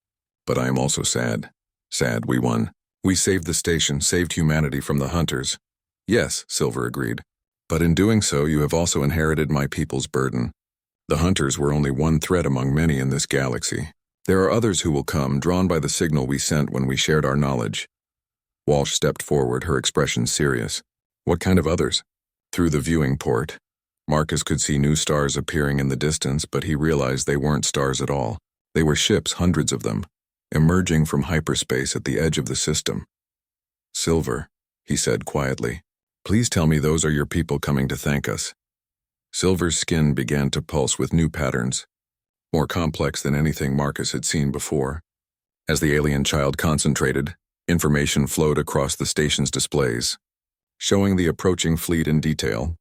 but I am also sad. Sad we won. We saved the station, saved humanity from the hunters." "Yes," Silver agreed. "But in doing so, you have also inherited my people's burden. The hunters were only one threat among many in this galaxy. There are others who will come, drawn by the signal we sent when we shared our knowledge." Walsh stepped forward, her expression serious. "What kind of others?" Through the viewing port, Marcus could see new stars appearing in the distance, but he realized they weren't stars at all. They were ships, hundreds of them, emerging from hyperspace at the edge of the system. "Silver," he said quietly, "please tell me those are your people coming to thank us." Silver's skin began to pulse with new patterns, more complex than anything Marcus had seen before. As the alien child concentrated, information flowed across the station's displays, showing the approaching fleet in detail.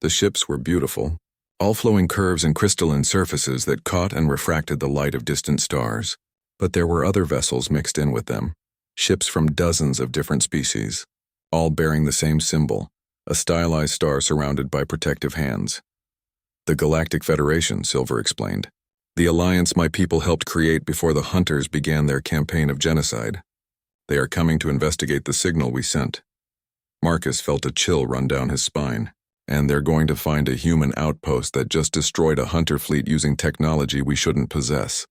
The ships were beautiful, all flowing curves and crystalline surfaces that caught and refracted the light of distant stars. But there were other vessels mixed in with them, ships from dozens of different species, all bearing the same symbol, a stylized star surrounded by protective hands. "The Galactic Federation," Silver explained. "The alliance my people helped create before the hunters began their campaign of genocide. They are coming to investigate the signal we sent." Marcus felt a chill run down his spine. "And they're going to find a human outpost that just destroyed a hunter fleet using technology we shouldn't possess."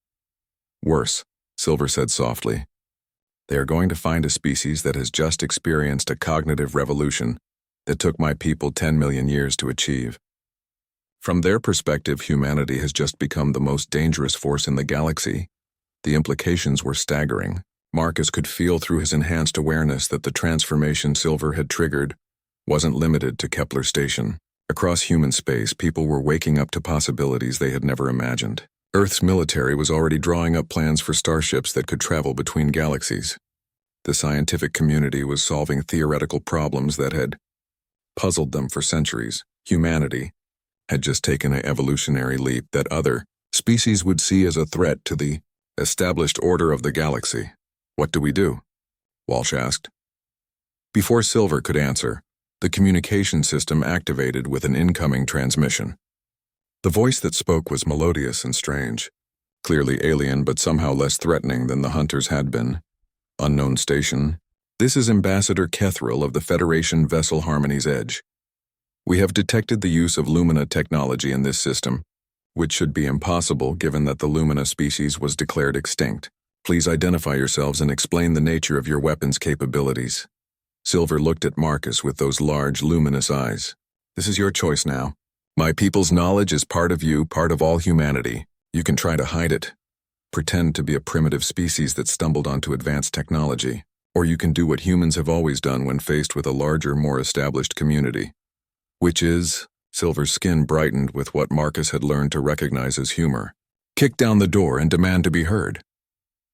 "Worse," Silver said softly. "They are going to find a species that has just experienced a cognitive revolution that took my people 10 million years to achieve. From their perspective, humanity has just become the most dangerous force in the galaxy." The implications were staggering. Marcus could feel through his enhanced awareness that the transformation Silver had triggered wasn't limited to Kepler Station. Across human space, people were waking up to possibilities they had never imagined. Earth's military was already drawing up plans for starships that could travel between galaxies. The scientific community was solving theoretical problems that had puzzled them for centuries. Humanity had just taken an evolutionary leap that other species would see as a threat to the established order of the galaxy. "What do we do?" Walsh asked. Before Silver could answer, the communication system activated with an incoming transmission. The voice that spoke was melodious and strange, clearly alien but somehow less threatening than the hunters had been. "Unknown station. This is Ambassador Kethril of the Federation vessel Harmony's Edge. We have detected the use of Lumina technology in this system, which should be impossible given that the Lumina species was declared extinct. Please identify yourselves and explain the nature of your weapons' capabilities." Silver looked at Marcus with those large, luminous eyes. "This is your choice now. My people's knowledge is part of you, part of all humanity. You can try to hide it, pretend to be a primitive species that stumbled onto advanced technology, or you can do what humans have always done when faced with a larger, more established community. Which is," Silver's skin brightened with what Marcus had learned to recognize as humor, "kick down the door and demand to be heard."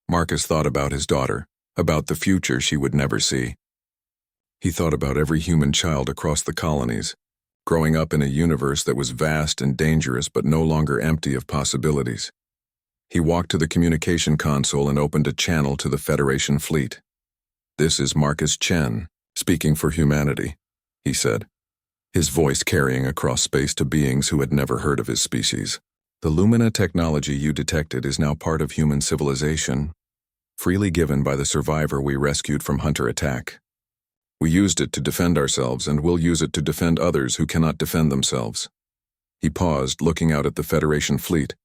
Marcus thought about his daughter, about the future she would never see. He thought about every human child across the colonies, growing up in a universe that was vast and dangerous but no longer empty of possibilities. He walked to the communication console and opened a channel to the Federation fleet. "This is Marcus Chen, speaking for humanity," he said, his voice carrying across space to beings who had never heard of his species. "The Lumina technology you detected is now part of human civilization. freely given by the survivor we rescued from hunter attack. We used it to defend ourselves and will use it to defend others who cannot defend themselves." He paused, looking out at the Federation fleet,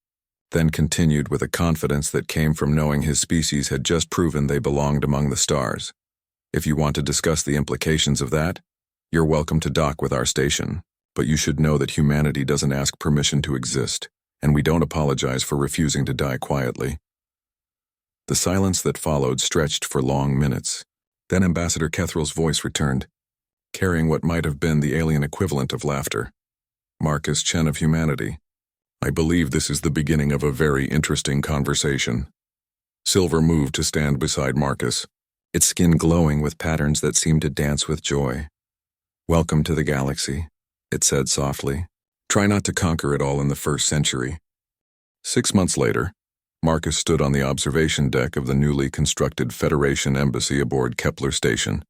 then continued with a confidence that came from knowing his species had just proven they belonged among the stars. "If you want to discuss the implications of that, you're welcome to dock with our station, but you should know that humanity doesn't ask permission to exist, and we don't apologize for refusing to die quietly." The silence that followed stretched for long minutes. Then Ambassador Kethral's voice returned, carrying what might have been the alien equivalent of laughter. "Marcus Chen of humanity, I believe this is the beginning of a very interesting conversation." Silver moved to stand beside Marcus, its skin glowing with patterns that seemed to dance with joy. "Welcome to the galaxy," it said softly. "Try not to conquer it all in the first century." 6 months later, Marcus stood on the observation deck of the newly constructed Federation embassy aboard Kepler Station,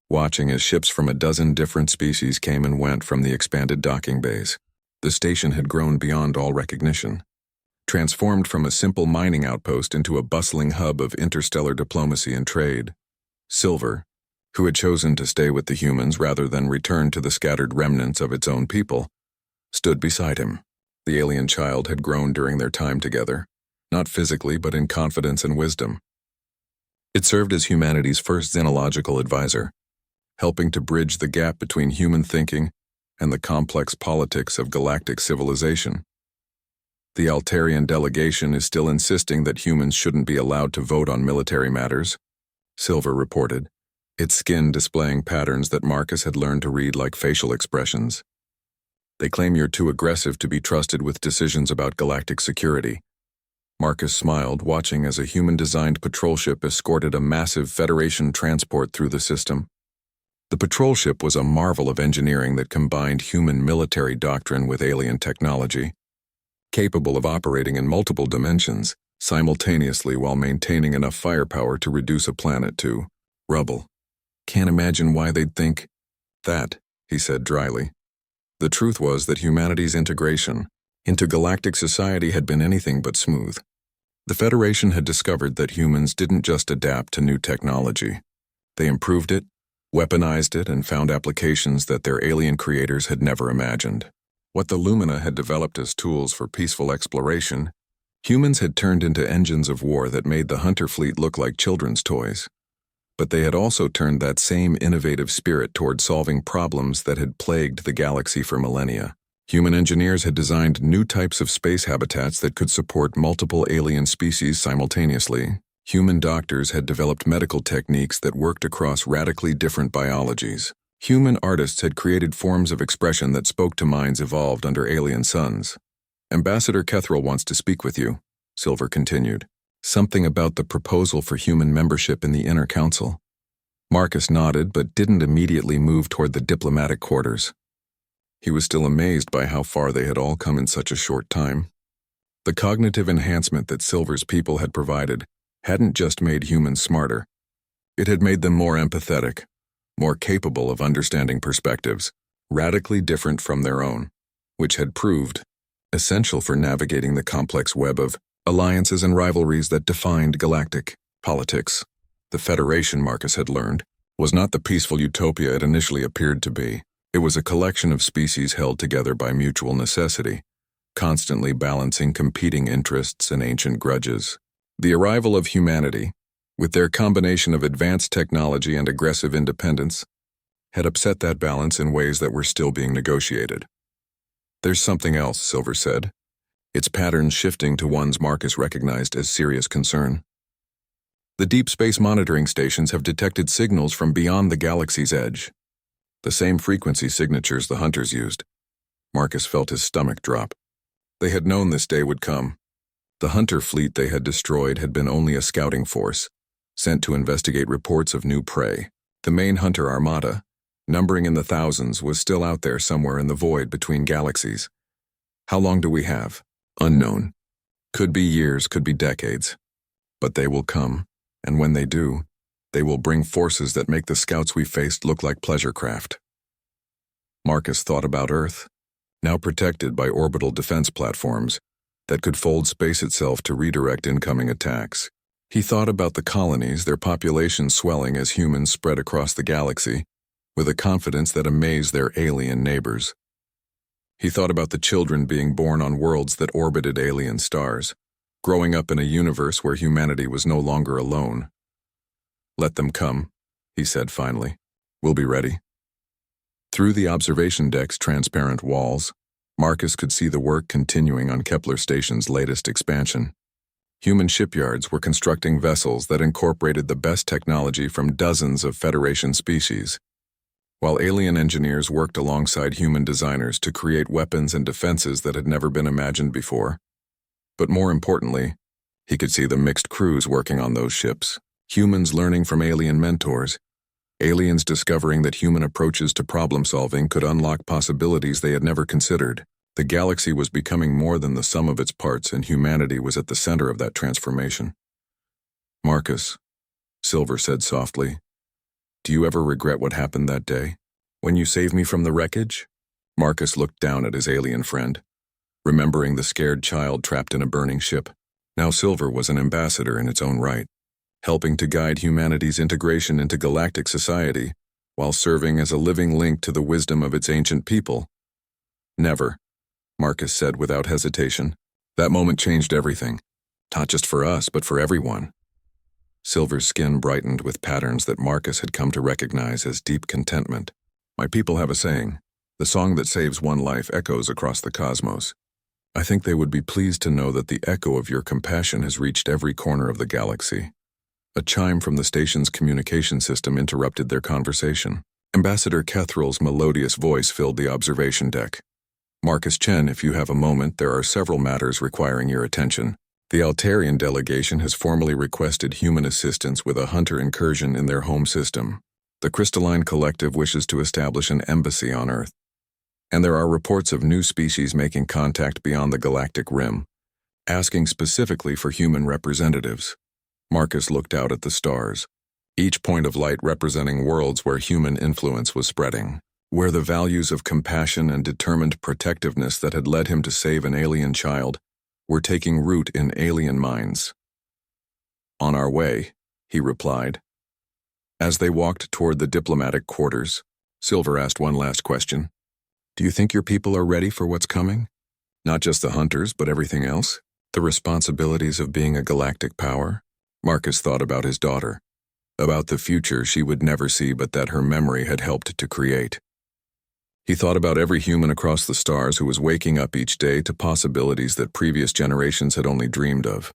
watching as ships from a dozen different species came and went from the expanded docking bays. The station had grown beyond all recognition, transformed from a simple mining outpost into a bustling hub of interstellar diplomacy and trade. Silver, who had chosen to stay with the humans rather than return to the scattered remnants of its own people, stood beside him. The alien child had grown during their time together, not physically but in confidence and wisdom. It served as humanity's first xenological advisor, helping to bridge the gap between human thinking and the complex politics of galactic civilization. "The Altarian delegation is still insisting that humans shouldn't be allowed to vote on military matters," Silver reported, its skin displaying patterns that Marcus had learned to read like facial expressions. "They claim you're too aggressive to be trusted with decisions about galactic security." Marcus smiled, watching as a human-designed patrol ship escorted a massive Federation transport through the system. The patrol ship was a marvel of engineering that combined human military doctrine with alien technology, capable of operating in multiple dimensions simultaneously while maintaining enough firepower to reduce a planet to rubble. "Can't imagine why they'd think that," he said dryly. The truth was that humanity's integration into galactic society had been anything but smooth. The Federation had discovered that humans didn't just adapt to new technology. They improved it, weaponized it, and found applications that their alien creators had never imagined. What the Lumina had developed as tools for peaceful exploration, humans had turned into engines of war that made the hunter fleet look like children's toys. But they had also turned that same innovative spirit toward solving problems that had plagued the galaxy for millennia. Human engineers had designed new types of space habitats that could support multiple alien species simultaneously. Human doctors had developed medical techniques that worked across radically different biologies. Human artists had created forms of expression that spoke to minds evolved under alien suns. "Ambassador Kethral wants to speak with you," Silver continued. "Something about the proposal for human membership in the Inner Council." Marcus nodded but didn't immediately move toward the diplomatic quarters. He was still amazed by how far they had all come in such a short time. The cognitive enhancement that Silver's people had provided hadn't just made humans smarter. It had made them more empathetic, more capable of understanding perspectives radically different from their own, which had proved essential for navigating the complex web of alliances and rivalries that defined galactic politics. The Federation, Marcus had learned, was not the peaceful utopia it initially appeared to be. It was a collection of species held together by mutual necessity, constantly balancing competing interests and ancient grudges. The arrival of humanity, with their combination of advanced technology and aggressive independence, had upset that balance in ways that were still being negotiated. "There's something else," Silver said, its patterns shifting to ones Marcus recognized as serious concern. "The deep space monitoring stations have detected signals from beyond the galaxy's edge. The same frequency signatures the hunters used." Marcus felt his stomach drop. They had known this day would come. The hunter fleet they had destroyed had been only a scouting force, sent to investigate reports of new prey. The main hunter armada, numbering in the thousands, was still out there somewhere in the void between galaxies. "How long do we have?" "Unknown. Could be years, could be decades. But they will come, and when they do, they will bring forces that make the scouts we faced look like pleasure craft." Marcus thought about Earth, now protected by orbital defense platforms that could fold space itself to redirect incoming attacks. He thought about the colonies, their population swelling as humans spread across the galaxy, with a confidence that amazed their alien neighbors. He thought about the children being born on worlds that orbited alien stars, growing up in a universe where humanity was no longer alone. "Let them come," he said finally. "We'll be ready." Through the observation deck's transparent walls, Marcus could see the work continuing on Kepler Station's latest expansion. Human shipyards were constructing vessels that incorporated the best technology from dozens of Federation species, while alien engineers worked alongside human designers to create weapons and defenses that had never been imagined before. But more importantly, he could see the mixed crews working on those ships, humans learning from alien mentors, aliens discovering that human approaches to problem-solving could unlock possibilities they had never considered. The galaxy was becoming more than the sum of its parts, and humanity was at the center of that transformation. "Marcus," Silver said softly, "do you ever regret what happened that day? When you saved me from the wreckage?" Marcus looked down at his alien friend, remembering the scared child trapped in a burning ship. Now Silver was an ambassador in its own right, helping to guide humanity's integration into galactic society, while serving as a living link to the wisdom of its ancient people. "Never," Marcus said without hesitation. "That moment changed everything, not just for us, but for everyone." Silver's skin brightened with patterns that Marcus had come to recognize as deep contentment. "My people have a saying, the song that saves one life echoes across the cosmos. I think they would be pleased to know that the echo of your compassion has reached every corner of the galaxy." A chime from the station's communication system interrupted their conversation. Ambassador Kethral's melodious voice filled the observation deck. "Marcus Chen, if you have a moment, there are several matters requiring your attention. The Altarian delegation has formally requested human assistance with a hunter incursion in their home system. The Crystalline Collective wishes to establish an embassy on Earth. And there are reports of new species making contact beyond the galactic rim, asking specifically for human representatives." Marcus looked out at the stars, each point of light representing worlds where human influence was spreading, where the values of compassion and determined protectiveness that had led him to save an alien child were taking root in alien minds. "On our way," he replied. As they walked toward the diplomatic quarters, Silver asked one last question. "Do you think your people are ready for what's coming? Not just the hunters, but everything else? The responsibilities of being a galactic power?" Marcus thought about his daughter, about the future she would never see but that her memory had helped to create. He thought about every human across the stars who was waking up each day to possibilities that previous generations had only dreamed of.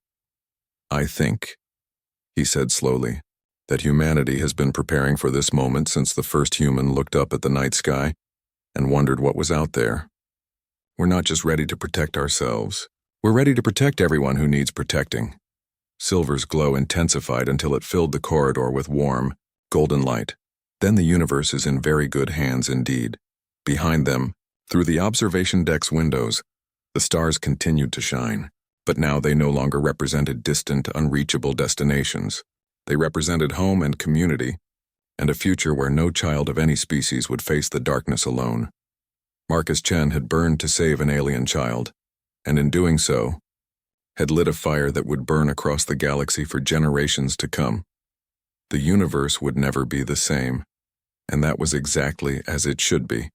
"I think," he said slowly, "that humanity has been preparing for this moment since the first human looked up at the night sky and wondered what was out there. We're not just ready to protect ourselves. We're ready to protect everyone who needs protecting." Silver's glow intensified until it filled the corridor with warm, golden light. "Then the universe is in very good hands indeed." Behind them, through the observation deck's windows, the stars continued to shine, but now they no longer represented distant, unreachable destinations. They represented home and community, and a future where no child of any species would face the darkness alone. Marcus Chen had burned to save an alien child, and in doing so, had lit a fire that would burn across the galaxy for generations to come. The universe would never be the same, and that was exactly as it should be.